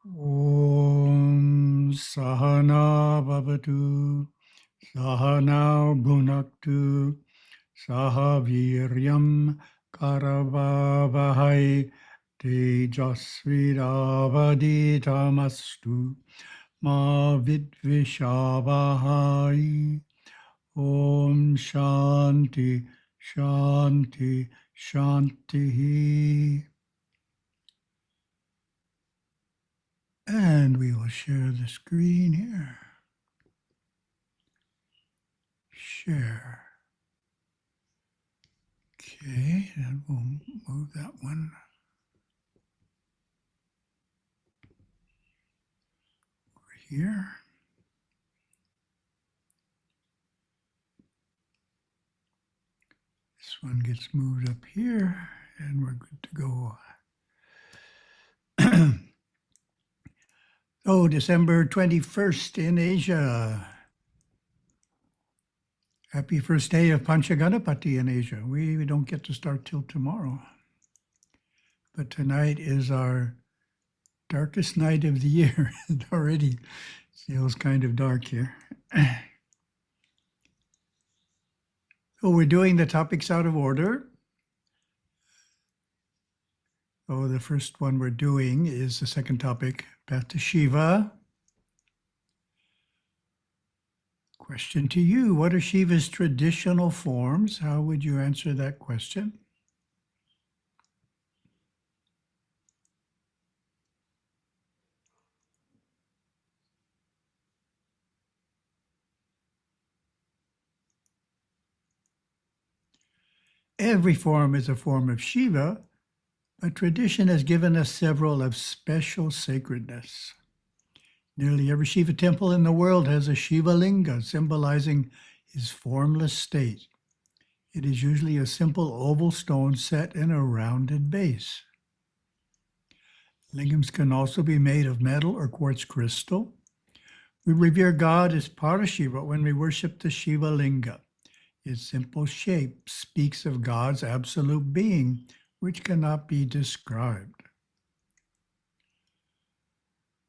Om Sahana Bhavatu Sahana Bhunaktu Sahaviryam Karavavahai Tejasvidavaditamastu Ma Vidvishavahai. Om Shanti Shanti Shanti. And we will share the screen here. Share. Okay, and we'll move that one over here. This one gets moved up here, and we're good to go. Oh, December 21st in Asia. Happy first day of Panchaganapati in Asia. We don't get to start till tomorrow. But tonight is our darkest night of the year. It already feels kind of dark here. So we're doing the topics out of order. Oh, the first one we're doing is the second topic, Path to Shiva. Question to you, what are Shiva's traditional forms? How would you answer that question? Every form is a form of Shiva, but tradition has given us several of special sacredness. Nearly every Shiva temple in the world has a Shiva Linga symbolizing his formless state. It is usually a simple oval stone set in a rounded base. Lingams can also be made of metal or quartz crystal. We revere God as Parashiva when we worship the Shiva Linga. Its simple shape speaks of God's absolute being, which cannot be described.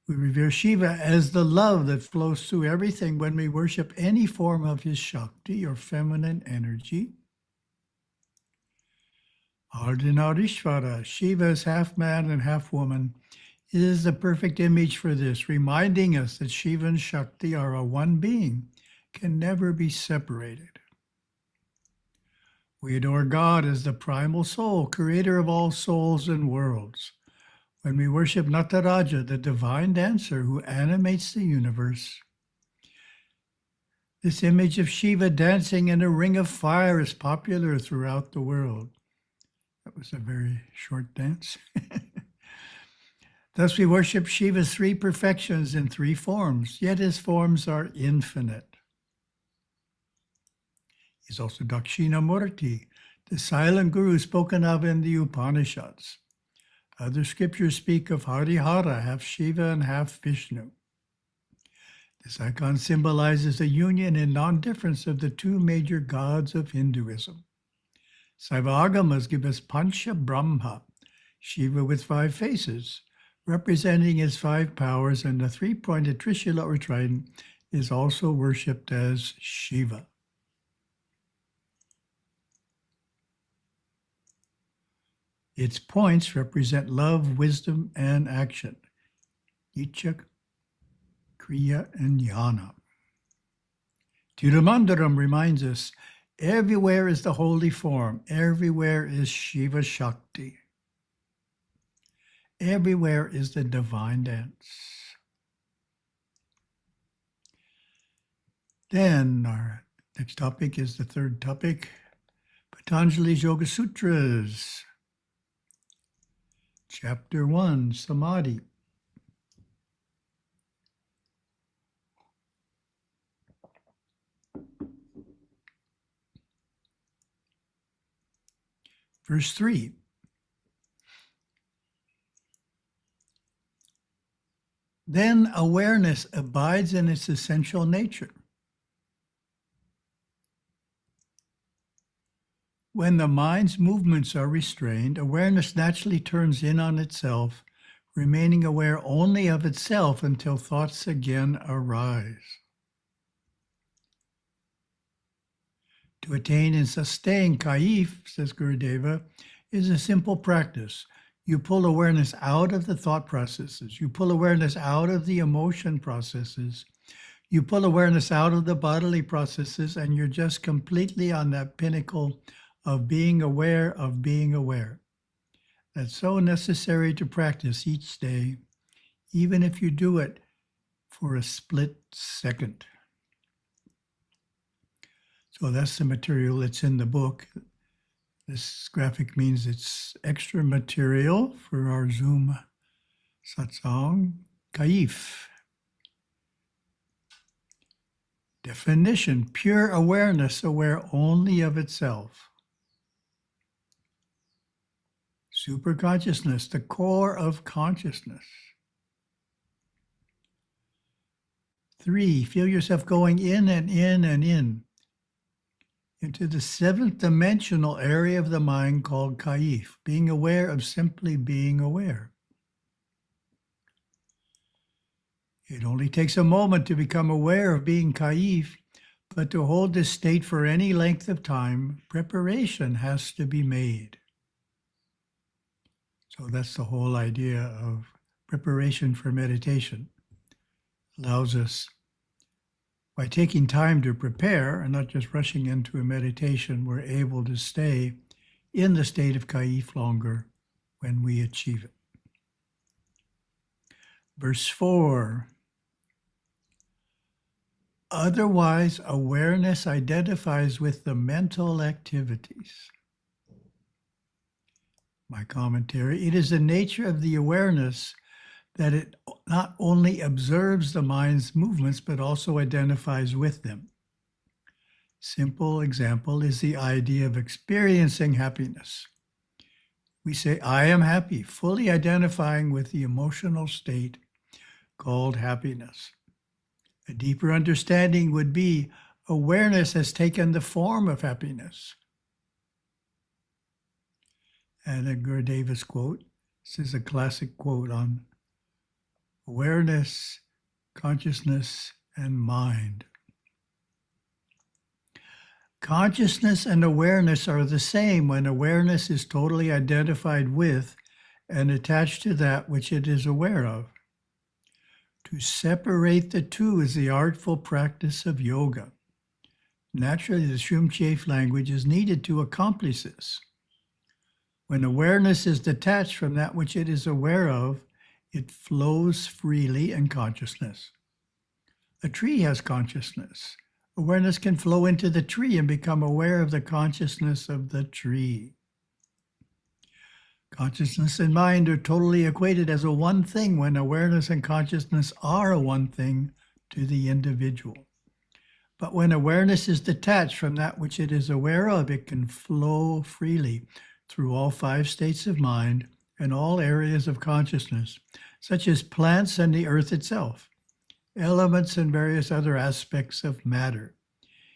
We revere Shiva as the love that flows through everything when we worship any form of his Shakti or feminine energy. Ardhanarishvara, Shiva is half man and half woman, is the perfect image for this, reminding us that Shiva and Shakti are a one being, can never be separated. We adore God as the primal soul, creator of all souls and worlds. When we worship Nataraja, the divine dancer who animates the universe, this image of Shiva dancing in a ring of fire is popular throughout the world. That was a very short dance. Thus, we worship Shiva's three perfections in three forms, yet his forms are infinite. He's also Dakshinamurti, the silent guru spoken of in the Upanishads. Other scriptures speak of Harihara, half Shiva and half Vishnu. This icon symbolizes the union and non-difference of the two major gods of Hinduism. Saiva-agamas give us Pancha Brahma, Shiva with 5 faces, representing his 5 powers, and the 3-pointed Trishula or trident is also worshipped as Shiva. Its points represent love, wisdom, and action. Icha, Kriya, and Jnana. Tirumandaram reminds us, everywhere is the holy form. Everywhere is Shiva Shakti. Everywhere is the divine dance. Then our next topic is the third topic, Patanjali's Yoga Sutras. Chapter 1, Samadhi. Verse 3. Then awareness abides in its essential nature. When the mind's movements are restrained, awareness naturally turns in on itself, remaining aware only of itself until thoughts again arise. To attain and sustain kaif, says Gurudeva, is a simple practice. You pull awareness out of the thought processes. You pull awareness out of the emotion processes. You pull awareness out of the bodily processes, and you're just completely on that pinnacle of being aware of being aware. That's so necessary to practice each day, even if you do it for a split second. So that's the material that's in the book. This graphic means it's extra material for our Zoom satsang. Kaif. Definition: pure awareness, aware only of itself. Superconsciousness, the core of consciousness. 3, feel yourself going in and in and in into the 7th dimensional area of the mind called kaif, being aware of simply being aware. It only takes a moment to become aware of being kaif, but to hold this state for any length of time, preparation has to be made. So that's the whole idea of preparation for meditation. Allows us, by taking time to prepare and not just rushing into a meditation, we're able to stay in the state of kaif longer when we achieve it. Verse 4. Otherwise, awareness identifies with the mental activities. My commentary: it is the nature of the awareness that it not only observes the mind's movements, but also identifies with them. Simple example is the idea of experiencing happiness. We say, I am happy, fully identifying with the emotional state called happiness. A deeper understanding would be awareness has taken the form of happiness. And a Gurudeva's quote, this is a classic quote on awareness, consciousness, and mind. Consciousness and awareness are the same when awareness is totally identified with and attached to that which it is aware of. To separate the two is the artful practice of yoga. Naturally, the Shumchef language is needed to accomplish this. When awareness is detached from that which it is aware of, it flows freely in consciousness. A tree has consciousness. Awareness can flow into the tree and become aware of the consciousness of the tree. Consciousness and mind are totally equated as a one thing when awareness and consciousness are a one thing to the individual. But when awareness is detached from that which it is aware of, it can flow freely through all 5 states of mind and all areas of consciousness, such as plants and the earth itself, elements and various other aspects of matter.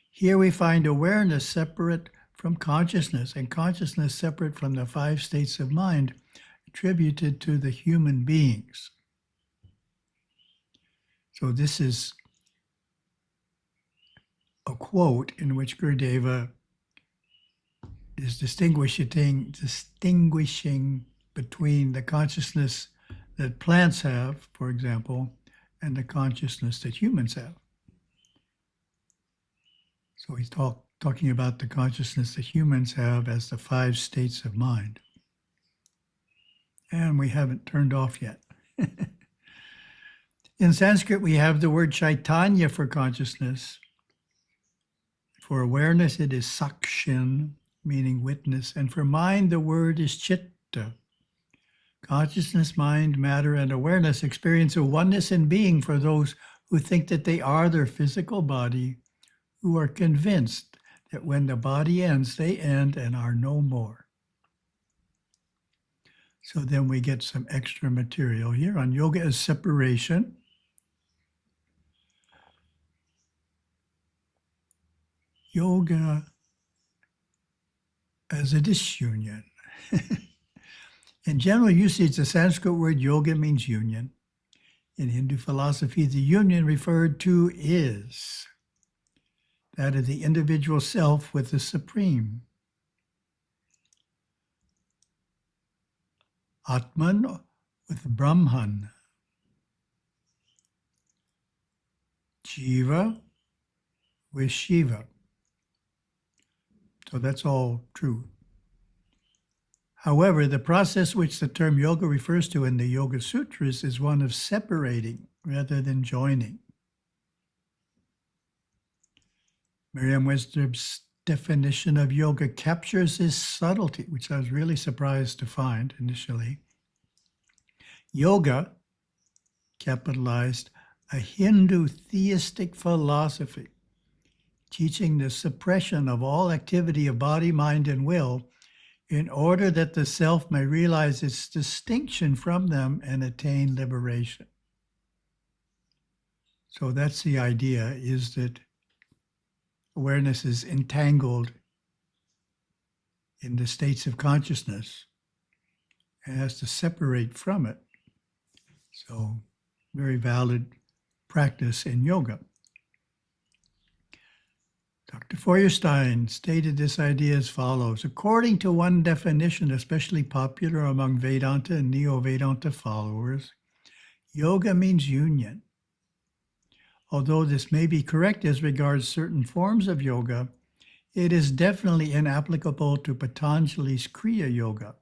Here we find awareness separate from consciousness and consciousness separate from the 5 states of mind attributed to the human beings. So this is a quote in which Gurudeva is distinguishing between the consciousness that plants have, for example, and the consciousness that humans have. So he's talking about the consciousness that humans have as the 5 states of mind. And we haven't turned off yet. In Sanskrit, we have the word chaitanya for consciousness. For awareness, it is sakshin, meaning witness. And for mind, the word is chitta. Consciousness, mind, matter, and awareness experience a oneness in being for those who think that they are their physical body, who are convinced that when the body ends, they end and are no more. So then we get some extra material here on yoga as separation. Yoga as a disunion. In general usage, the Sanskrit word yoga means union. In Hindu philosophy, the union referred to is that of the individual self with the Supreme. Atman with Brahman. Jiva with Shiva. So that's all true. However, the process which the term yoga refers to in the Yoga Sutras is one of separating rather than joining. Merriam-Webster's definition of yoga captures this subtlety, which I was really surprised to find initially. Yoga, capitalized, a Hindu theistic philosophy, teaching the suppression of all activity of body, mind, and will in order that the self may realize its distinction from them and attain liberation. So that's the idea, is that awareness is entangled in the states of consciousness and has to separate from it. So, very valid practice in yoga. Dr. Feuerstein stated this idea as follows. According to one definition, especially popular among Vedanta and Neo-Vedanta followers, yoga means union. Although this may be correct as regards certain forms of yoga, it is definitely inapplicable to Patanjali's Kriya Yoga,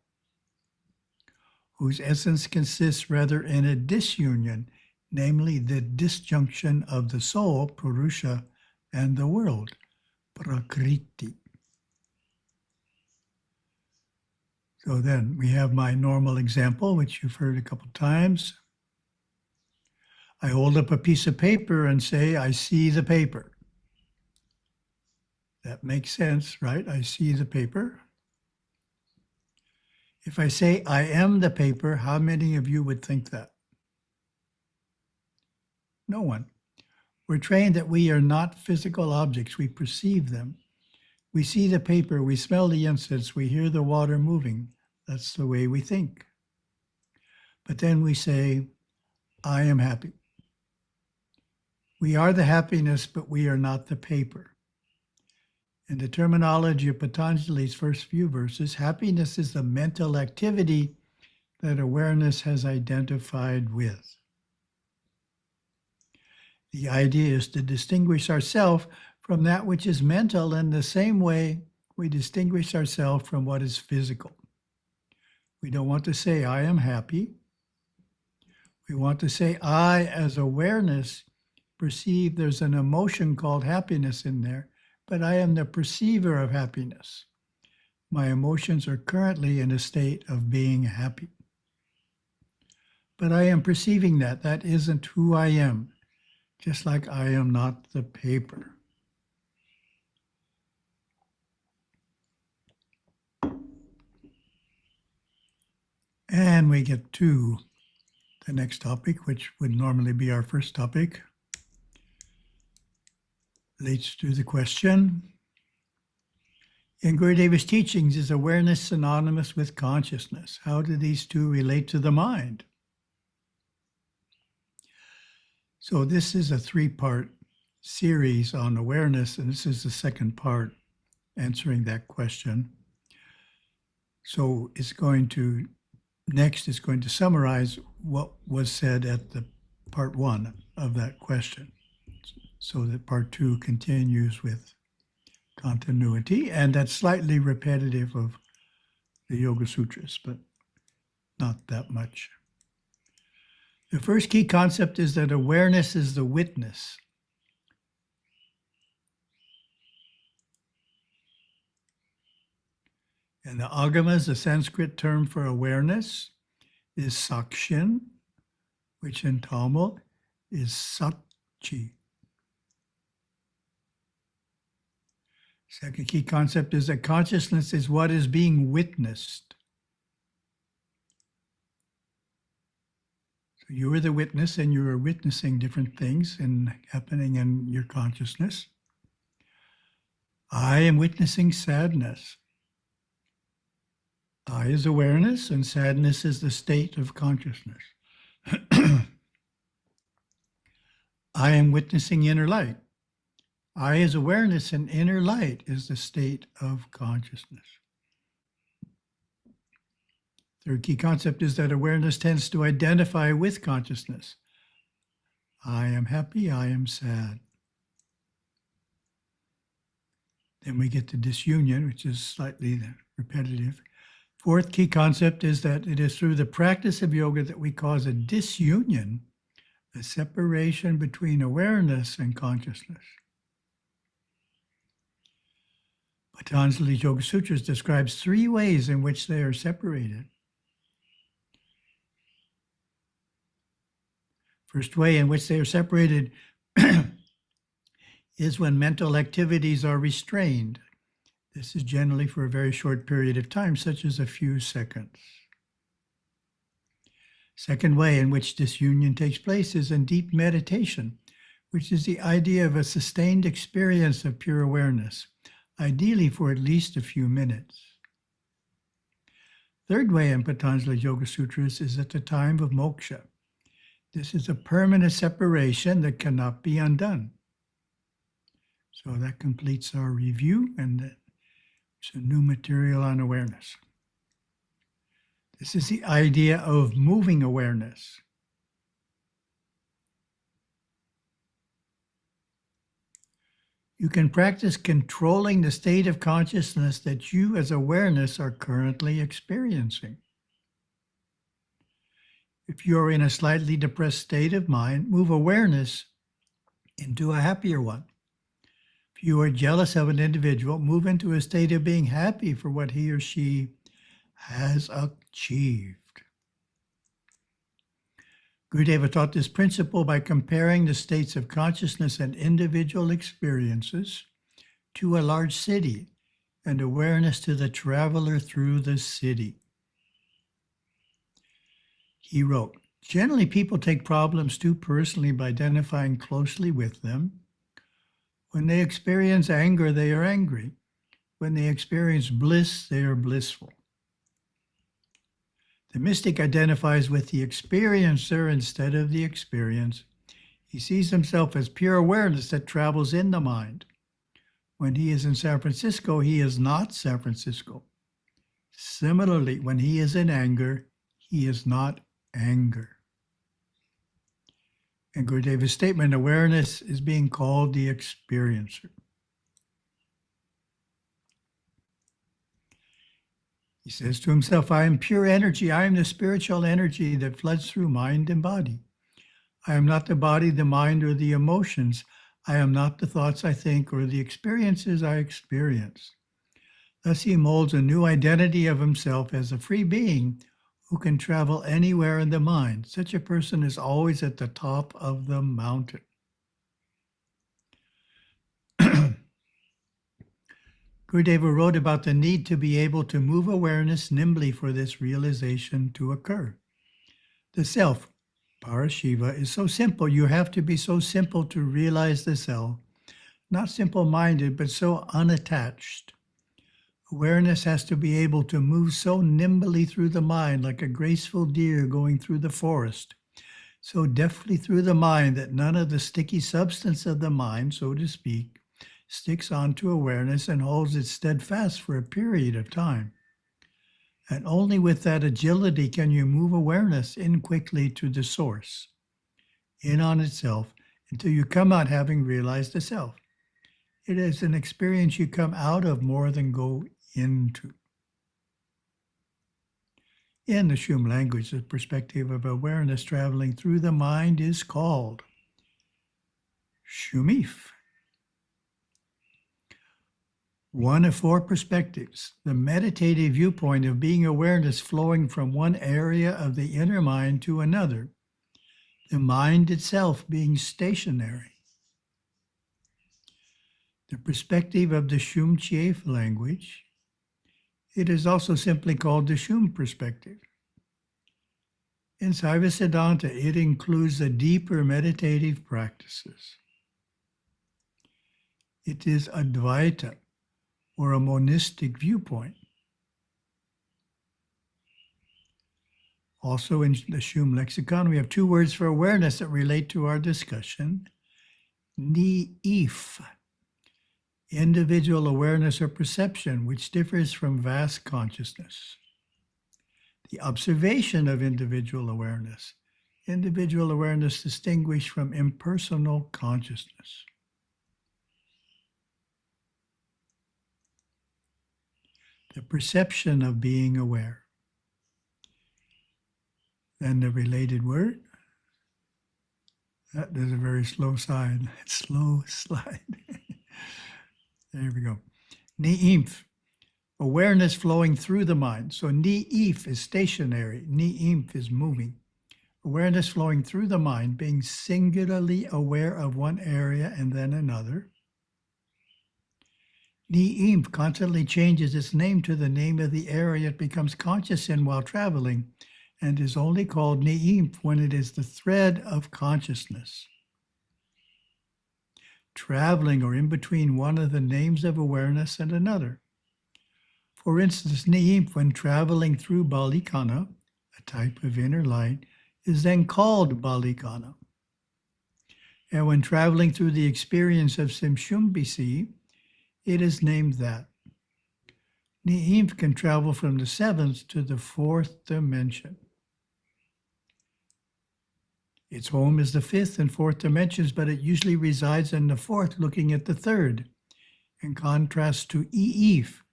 whose essence consists rather in a disunion, namely the disjunction of the soul, Purusha, and the world, Prakriti. So then we have my normal example, which you've heard a couple times. I hold up a piece of paper and say, I see the paper. That makes sense, right? I see the paper. If I say, I am the paper, how many of you would think that? No one. We're trained that we are not physical objects. We perceive them. We see the paper, we smell the incense, we hear the water moving. That's the way we think. But then we say, I am happy. We are the happiness, but we are not the paper. In the terminology of Patanjali's first few verses, happiness is the mental activity that awareness has identified with. The idea is to distinguish ourselves from that which is mental in the same way we distinguish ourselves from what is physical. We don't want to say, I am happy. We want to say, I, as awareness, perceive there's an emotion called happiness in there, but I am the perceiver of happiness. My emotions are currently in a state of being happy. But I am perceiving that. That isn't who I am, just like I am not the paper. And we get to the next topic, which would normally be our first topic. Relates to the question. In Gurudeva's teachings, is awareness synonymous with consciousness? How do these two relate to the mind? So this is a 3-part series on awareness, and this is the second part answering that question. So next it's going to summarize what was said at the part 1 of that question, so that part 2 continues with continuity, and that's slightly repetitive of the Yoga Sutras, but not that much. The first key concept is that awareness is the witness. In the Agamas, the Sanskrit term for awareness is sakshin, which in Tamil is satchi. Second key concept is that consciousness is what is being witnessed. So you are the witness, and you are witnessing different things happening in your consciousness. I am witnessing sadness. I is awareness, and sadness is the state of consciousness. I am witnessing inner light. I is awareness, and inner light is the state of consciousness. Third key concept is that awareness tends to identify with consciousness. I am happy, I am sad. Then we get to disunion, which is slightly repetitive. Fourth key concept is that it is through the practice of yoga that we cause a disunion, a separation between awareness and consciousness. Patanjali's Yoga Sutras describes 3 ways in which they are separated. First way in which they are separated is when mental activities are restrained. This is generally for a very short period of time, such as a few seconds. Second way in which disunion takes place is in deep meditation, which is the idea of a sustained experience of pure awareness, ideally for at least a few minutes. Third way in Patanjali's Yoga Sutras is at the time of moksha. This is a permanent separation that cannot be undone. So that completes our review, and it's a new material on awareness. This is the idea of moving awareness. You can practice controlling the state of consciousness that you as awareness are currently experiencing. If you're in a slightly depressed state of mind, move awareness into a happier one. If you are jealous of an individual, move into a state of being happy for what he or she has achieved. Gurudeva taught this principle by comparing the states of consciousness and individual experiences to a large city and awareness to the traveler through the city. He wrote, generally people take problems too personally by identifying closely with them. When they experience anger, they are angry. When they experience bliss, they are blissful. The mystic identifies with the experiencer instead of the experience. He sees himself as pure awareness that travels in the mind. When he is in San Francisco, he is not San Francisco. Similarly, when he is in anger, he is not anger. In Gurudeva's statement, awareness is being called the experiencer. He says to himself, I am pure energy. I am the spiritual energy that floods through mind and body. I am not the body, the mind, or the emotions. I am not the thoughts I think or the experiences I experience. Thus he molds a new identity of himself as a free being who can travel anywhere in the mind. Such a person is always at the top of the mountain. Gurudeva wrote about the need to be able to move awareness nimbly for this realization to occur. The self, Parashiva, is so simple. You have to be so simple to realize the self, not simple-minded, but so unattached. Awareness has to be able to move so nimbly through the mind, like a graceful deer going through the forest, so deftly through the mind that none of the sticky substance of the mind, so to speak, sticks onto awareness and holds it steadfast for a period of time. And only with that agility can you move awareness in quickly to the source, in on itself, until you come out having realized the self. It is an experience you come out of more than go into. In the Shum language, the perspective of awareness traveling through the mind is called Shumif. One of 4 perspectives, the meditative viewpoint of being awareness flowing from one area of the inner mind to another, the mind itself being stationary. The perspective of the Shum Chief language, it is also simply called the Shum perspective. In Saiva Siddhanta, it includes the deeper meditative practices. It is Advaita, or a monistic viewpoint. Also in the Shum lexicon, we have two words for awareness that relate to our discussion. Ni'if, individual awareness or perception, which differs from vast consciousness. The observation of individual awareness distinguished from impersonal consciousness. The perception of being aware. Then the related word. There's a very slow slide. Slow slide. There we go. Ni'imf, awareness flowing through the mind. So ni'if is stationary. Ni'imf is moving. Awareness flowing through the mind, being singularly aware of one area and then another. Ni'imf constantly changes its name to the name of the area it becomes conscious in while traveling, and is only called ni'imf when it is the thread of consciousness, traveling or in between one of the names of awareness and another. For instance, ni'imf, when traveling through balikana, a type of inner light, is then called balikana. And when traveling through the experience of simshumbisi, it is named that. Ni'imf can travel from the seventh to the fourth dimension. Its home is the fifth and fourth dimensions, but it usually resides in the fourth, looking at the third, in contrast to I'if,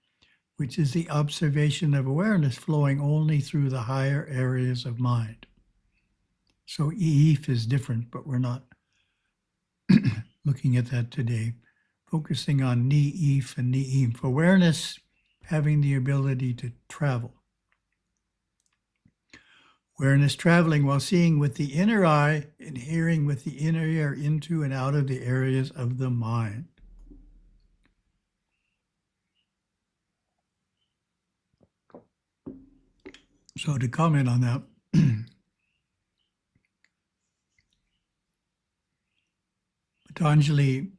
which is the observation of awareness flowing only through the higher areas of mind. So I'if is different, but we're not looking at that today. Focusing on Ni'if and Ni'imf, awareness having the ability to travel. Awareness traveling while seeing with the inner eye and hearing with the inner ear into and out of the areas of the mind. So to comment on that, Patanjali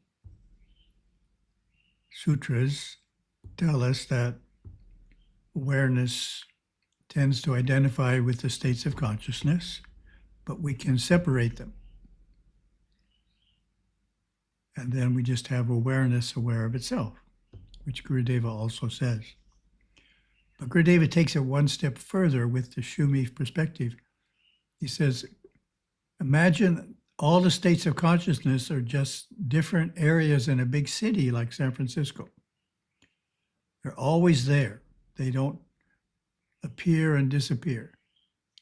Sutras tell us that awareness tends to identify with the states of consciousness, but we can separate them. And then we just have awareness aware of itself, which Gurudeva also says. But Gurudeva takes it one step further with the Shumi perspective. He says, imagine all the states of consciousness are just different areas in a big city like San Francisco. They're always there. They don't appear and disappear.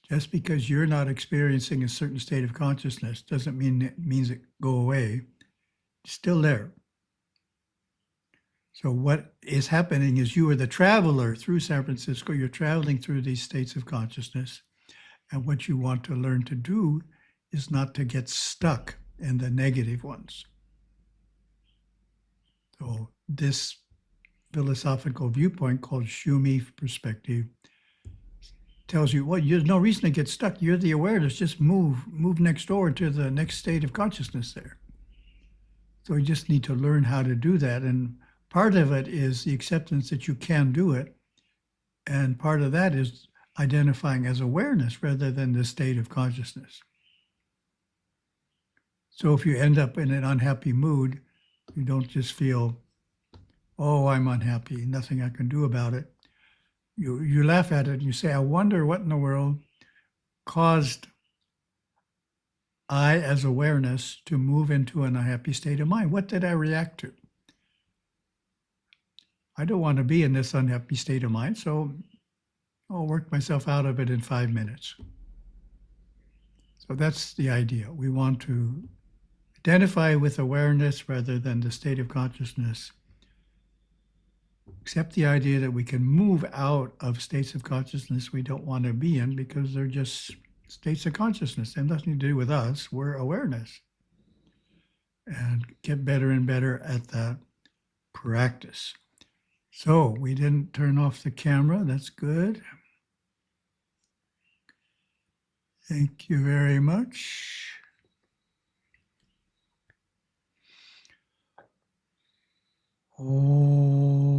Just because you're not experiencing a certain state of consciousness doesn't mean it means it go away. It's still there. So what is happening is you are the traveler through San Francisco. You're traveling through these states of consciousness. And what you want to learn to do is not to get stuck in the negative ones. So this philosophical viewpoint called Shumi perspective tells you, well, there's no reason to get stuck. You're the awareness. Just move next door to the next state of consciousness there. So you just need to learn how to do that. And part of it is the acceptance that you can do it. And part of that is identifying as awareness rather than the state of consciousness. So if you end up in an unhappy mood, you don't just feel, oh, I'm unhappy, nothing I can do about it. You laugh at it and you say, I wonder what in the world caused I, as awareness, to move into an unhappy state of mind. What did I react to? I don't want to be in this unhappy state of mind, so I'll work myself out of it in 5 minutes. So that's the idea. We want to identify with awareness rather than the state of consciousness. Accept the idea that we can move out of states of consciousness we don't want to be in because they're just states of consciousness. They have nothing to do with us. We're awareness. And get better and better at that practice. So we didn't turn off the camera. That's good. Thank you very much. Oh.